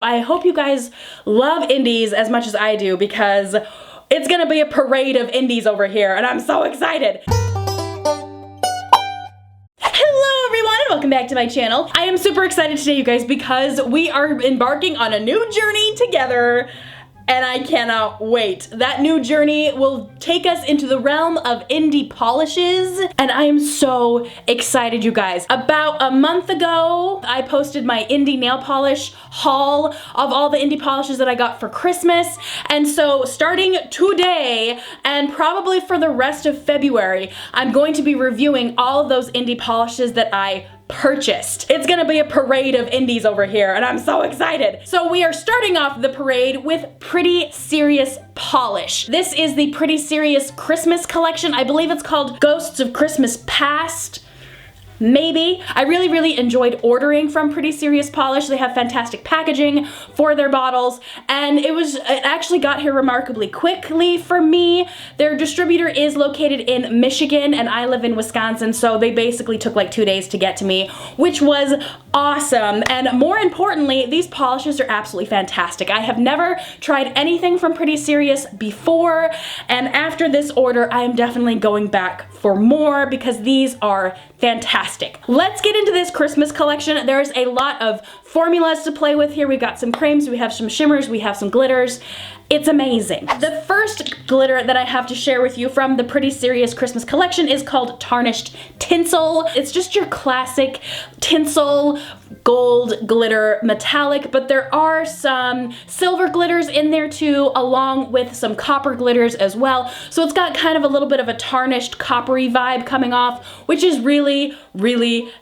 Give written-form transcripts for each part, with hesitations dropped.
I hope you guys love indies as much as I do because it's gonna be a parade of indies over here and I'm so excited. Hello everyone and welcome back to my channel. I am super excited today, you guys, because we are embarking on a new journey together. And I cannot wait. That new journey will take us into the realm of indie polishes. And I am so excited, you guys. About a month ago, I posted my indie nail polish haul of all the indie polishes that I got for Christmas. And so starting today, and probably for the rest of February, I'm going to be reviewing all of those indie polishes that I purchased. It's gonna be a parade of indies over here and I'm so excited. So we are starting off the parade with Pretty Serious Polish. This is the Pretty Serious Christmas collection. I believe it's called Ghosts of Christmas Past. Maybe. I really enjoyed ordering from Pretty Serious Polish. They have fantastic packaging for their bottles, and it actually got here remarkably quickly for me. Their distributor is located in Michigan and I live in Wisconsin, so they basically took like 2 days to get to me, which was awesome. And more importantly, these polishes are absolutely fantastic. I have never tried anything from Pretty Serious before, and after this order, I am definitely going back for more because these are fantastic. Let's get into this Christmas collection. There's a lot of formulas to play with here. We've got some creams, we have some shimmers, we have some glitters. It's amazing. The first glitter that I have to share with you from the Pretty Serious Christmas collection is called Tarnished Tinsel. It's just your classic tinsel gold glitter metallic, but there are some silver glitters in there too, along with some copper glitters as well. So it's got kind of a little bit of a tarnished coppery vibe coming off, which is really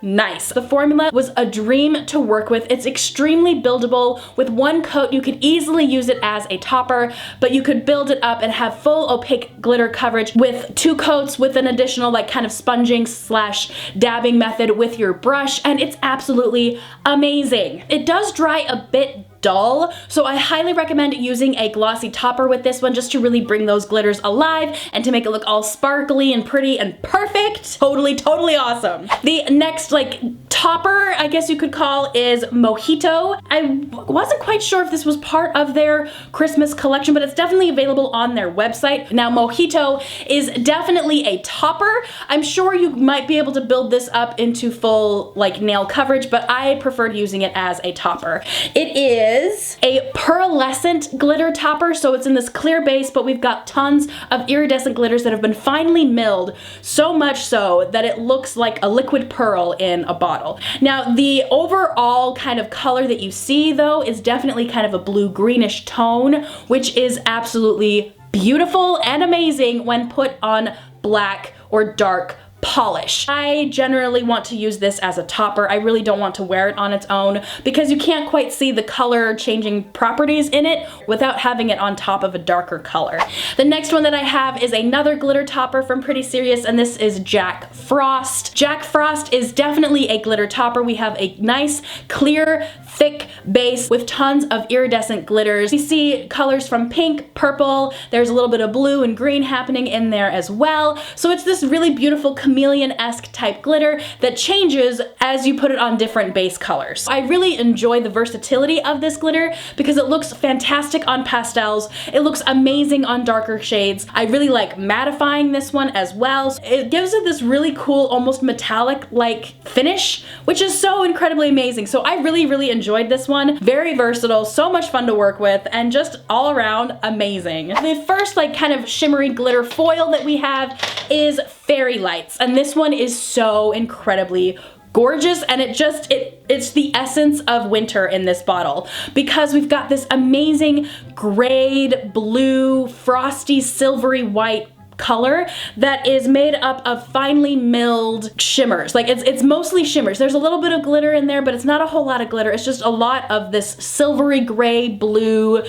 nice. The formula was a dream to work with. It's extremely buildable. With one coat, you could easily use it as a topper, but you could build it up and have full opaque glitter coverage with 2 coats with an additional like kind of sponging / dabbing method with your brush, and it's absolutely amazing. It does dry a bit dull, so I highly recommend using a glossy topper with this one just to really bring those glitters alive and to make it look all sparkly and pretty and perfect. Totally awesome. The next like topper, I guess you could call, is Mojito. I wasn't quite sure if this was part of their Christmas collection, but it's definitely available on their website. Now Mojito is definitely a topper. I'm sure you might be able to build this up into full like nail coverage, but I preferred using it as a topper. It is a pearlescent glitter topper, so it's in this clear base, but we've got tons of iridescent glitters that have been finely milled, so much so that it looks like a liquid pearl in a bottle. Now the overall kind of color that you see though is definitely kind of a blue-greenish tone, which is absolutely beautiful and amazing when put on black or dark polish. I generally want to use this as a topper. I really don't want to wear it on its own because you can't quite see the color changing properties in it without having it on top of a darker color. The next one that I have is another glitter topper from Pretty Serious, and this is Jack Frost. Jack Frost is definitely a glitter topper. We have a nice, clear, thick base with tons of iridescent glitters. You see colors from pink, purple, there's a little bit of blue and green happening in there as well. So it's this really beautiful chameleon-esque type glitter that changes as you put it on different base colors. I really enjoy the versatility of this glitter because it looks fantastic on pastels. It looks amazing on darker shades. I really like mattifying this one as well. It gives it this really cool, almost metallic-like finish, which is so incredibly amazing. So I really enjoyed this one. Very versatile, so much fun to work with, and just all around amazing. The first like kind of shimmery glitter foil that we have is Fairy Lights, and this one is so incredibly gorgeous, and it's the essence of winter in this bottle because we've got this amazing grayed blue, frosty, silvery white color that is made up of finely milled shimmers. Like it's mostly shimmers. There's a little bit of glitter in there, but it's not a whole lot of glitter. It's just a lot of this silvery gray, blue,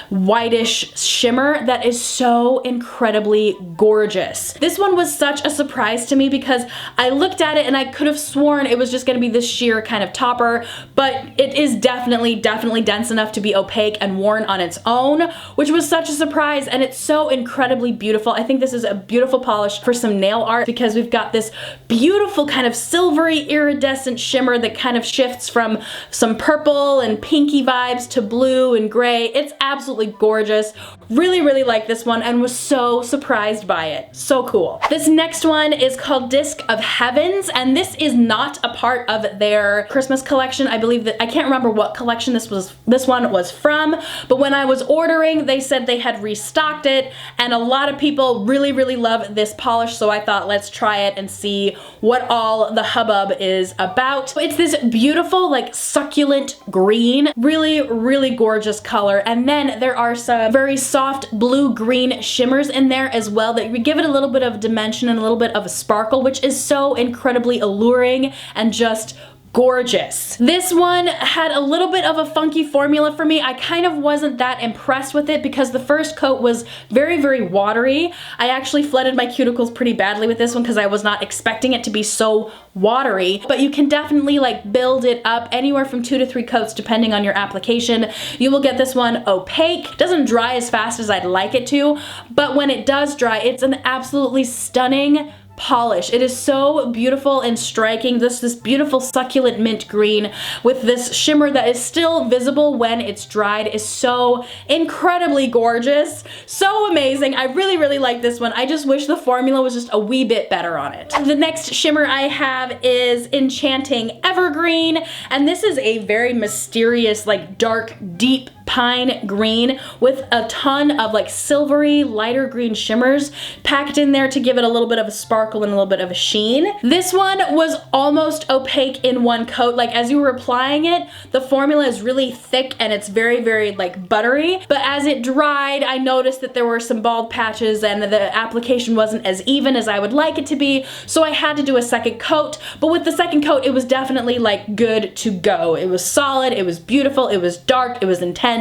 whitish shimmer that is so incredibly gorgeous. This one was such a surprise to me because I looked at it and I could have sworn it was just gonna be this sheer kind of topper, but it is definitely dense enough to be opaque and worn on its own, which was such a surprise, and it's so incredibly beautiful. I think this is a beautiful polish for some nail art because we've got this beautiful kind of silvery iridescent shimmer that kind of shifts from some purple and pinky vibes to blue and gray. It's absolutely gorgeous. Really, really like this one and was so surprised by it. So cool. This next one is called Disc of Heavens, and this is not a part of their Christmas collection. I believe that, I can't remember what collection this one was from, but when I was ordering, they said they had restocked it, and a lot of people really, really love this polish, so I thought let's try it and see what all the hubbub is about. It's this beautiful, like, succulent green, really, really gorgeous color, and then there are some very soft blue-green shimmers in there as well that give it a little bit of dimension and a little bit of a sparkle, which is so incredibly alluring and just gorgeous. This one had a little bit of a funky formula for me. I kind of wasn't that impressed with it because the first coat was very, very watery. I actually flooded my cuticles pretty badly with this one because I was not expecting it to be so watery, but you can definitely like build it up anywhere from 2 to 3 coats depending on your application. You will get this one opaque. It doesn't dry as fast as I'd like it to, but when it does dry, it's an absolutely stunning polish. It is so beautiful and striking. This beautiful succulent mint green with this shimmer that is still visible when it's dried is so incredibly gorgeous. So amazing. I really, really like this one. I just wish the formula was just a wee bit better on it. The next shimmer I have is Enchanting Evergreen, and this is a very mysterious, like dark, deep pine green with a ton of like silvery lighter green shimmers packed in there to give it a little bit of a sparkle and a little bit of a sheen. This one was almost opaque in one coat. Like as you were applying it, the formula is really thick and it's very, very like buttery, but as it dried, I noticed that there were some bald patches and the application wasn't as even as I would like it to be, so I had to do a second coat. But with the second coat, it was definitely like good to go. It was solid, it was beautiful, it was dark, it was intense.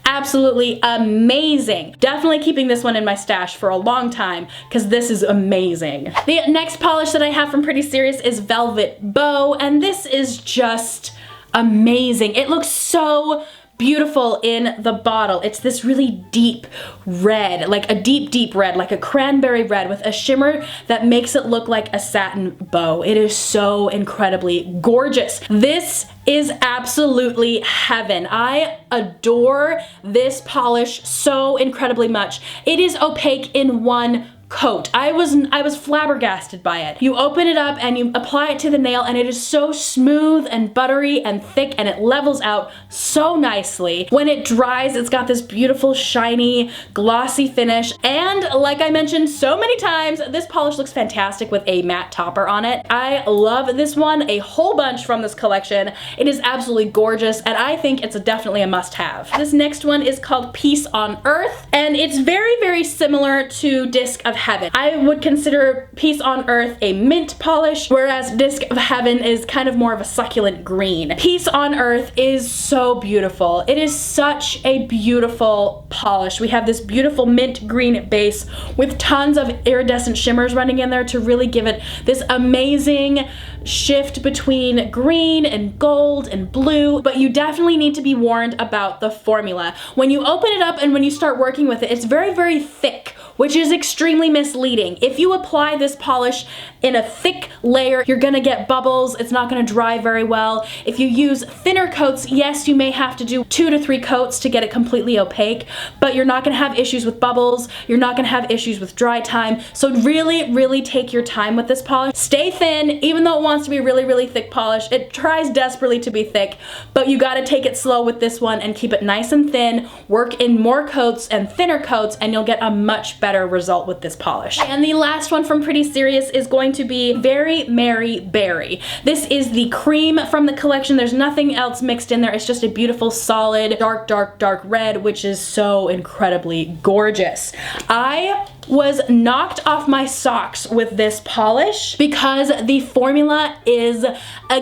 Absolutely amazing. Definitely keeping this one in my stash for a long time because this is amazing. The next polish that I have from Pretty Serious is Velvet Bow, and this is just amazing. It looks so beautiful in the bottle. It's this really deep red, like a deep, deep red, like a cranberry red with a shimmer that makes it look like a satin bow. It is so incredibly gorgeous. This is absolutely heaven. I adore this polish so incredibly much. It is opaque in one coat. I was flabbergasted by it. You open it up and you apply it to the nail and it is so smooth and buttery and thick and it levels out so nicely. When it dries, it's got this beautiful shiny glossy finish, and like I mentioned so many times, this polish looks fantastic with a matte topper on it. I love this one a whole bunch from this collection. It is absolutely gorgeous and I think it's definitely a must-have. This next one is called Peace on Earth, and it's very, very similar to Disc of Heaven. I would consider Peace on Earth a mint polish, whereas Disc of Heaven is kind of more of a succulent green. Peace on Earth is so beautiful. It is such a beautiful polish. We have this beautiful mint green base with tons of iridescent shimmers running in there to really give it this amazing shift between green and gold and blue, but you definitely need to be warned about the formula. When you open it up and when you start working with it, it's very, very thick, which is extremely misleading. If you apply this polish in a thick layer, you're gonna get bubbles. It's not gonna dry very well. If you use thinner coats, yes, you may have to do 2 to 3 coats to get it completely opaque, but you're not gonna have issues with bubbles. You're not gonna have issues with dry time. So really, really take your time with this polish. Stay thin, even though it wants to be really, really thick polish. It tries desperately to be thick, but you gotta take it slow with this one and keep it nice and thin. Work in more coats and thinner coats, and you'll get a much better result with this polish. And the last one from Pretty Serious is going to be Very Merry Berry. This is the cream from the collection. There's nothing else mixed in there. It's just a beautiful, solid, dark, dark, dark red, which is so incredibly gorgeous. I was knocked off my socks with this polish because the formula is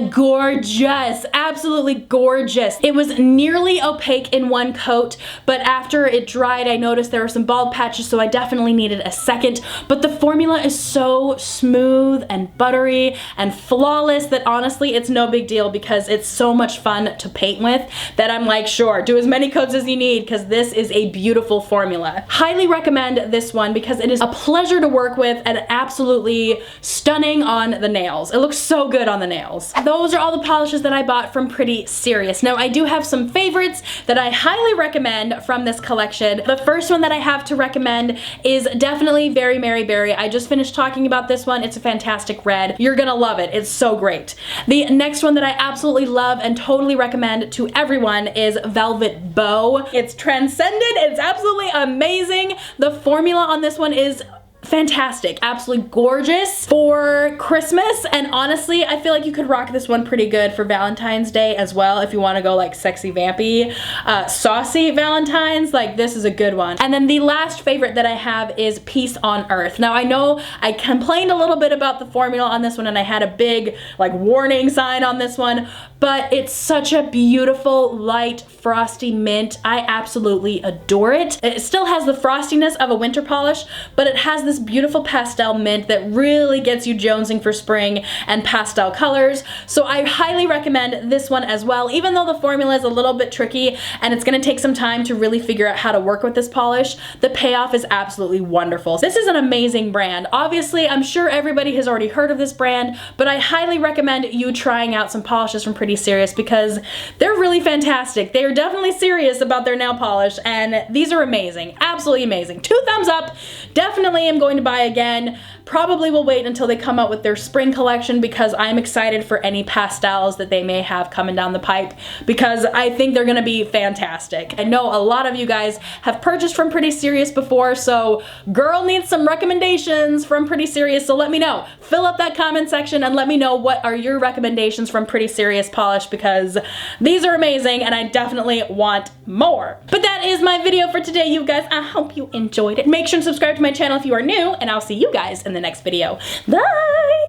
gorgeous, absolutely gorgeous. It was nearly opaque in one coat, but after it dried, I noticed there were some bald patches, so I definitely definitely needed a second, but the formula is so smooth and buttery and flawless that honestly it's no big deal because it's so much fun to paint with that I'm like, sure, do as many coats as you need because this is a beautiful formula. Highly recommend this one because it is a pleasure to work with and absolutely stunning on the nails. It looks so good on the nails. Those are all the polishes that I bought from Pretty Serious. Now I do have some favorites that I highly recommend from this collection. The first one that I have to recommend is definitely Very Mary Berry. I just finished talking about this one. It's a fantastic red. You're gonna love it. It's so great. The next one that I absolutely love and totally recommend to everyone is Velvet Bow. It's transcendent. It's absolutely amazing. The formula on this one is fantastic, absolutely gorgeous for Christmas, and honestly I feel like you could rock this one pretty good for Valentine's Day as well if you want to go like sexy vampy saucy Valentine's. Like, this is a good one. And then the last favorite that I have is Peace on Earth. Now I know I complained a little bit about the formula on this one and I had a big like warning sign on this one, but it's such a beautiful light frosty mint. I absolutely adore it. It still has the frostiness of a winter polish, but it has this beautiful pastel mint that really gets you jonesing for spring and pastel colors. So I highly recommend this one as well, even though the formula is a little bit tricky and it's gonna take some time to really figure out how to work with this polish. The payoff is absolutely wonderful. This is an amazing brand. Obviously, I'm sure everybody has already heard of this brand, but I highly recommend you trying out some polishes from Pretty Serious because they're really fantastic. They are definitely serious about their nail polish and these are amazing, absolutely amazing. 2 thumbs up. Definitely am going to buy again. Probably will wait until they come out with their spring collection because I'm excited for any pastels that they may have coming down the pipe because I think they're gonna be fantastic. I know a lot of you guys have purchased from Pretty Serious before, so girl needs some recommendations from Pretty Serious, so let me know. Fill up that comment section and let me know what are your recommendations from Pretty Serious polish because these are amazing and I definitely want more. But that is my video for today, you guys. I hope you enjoyed it. Make sure to subscribe to my channel if you are new, and I'll see you guys in the next video. Bye!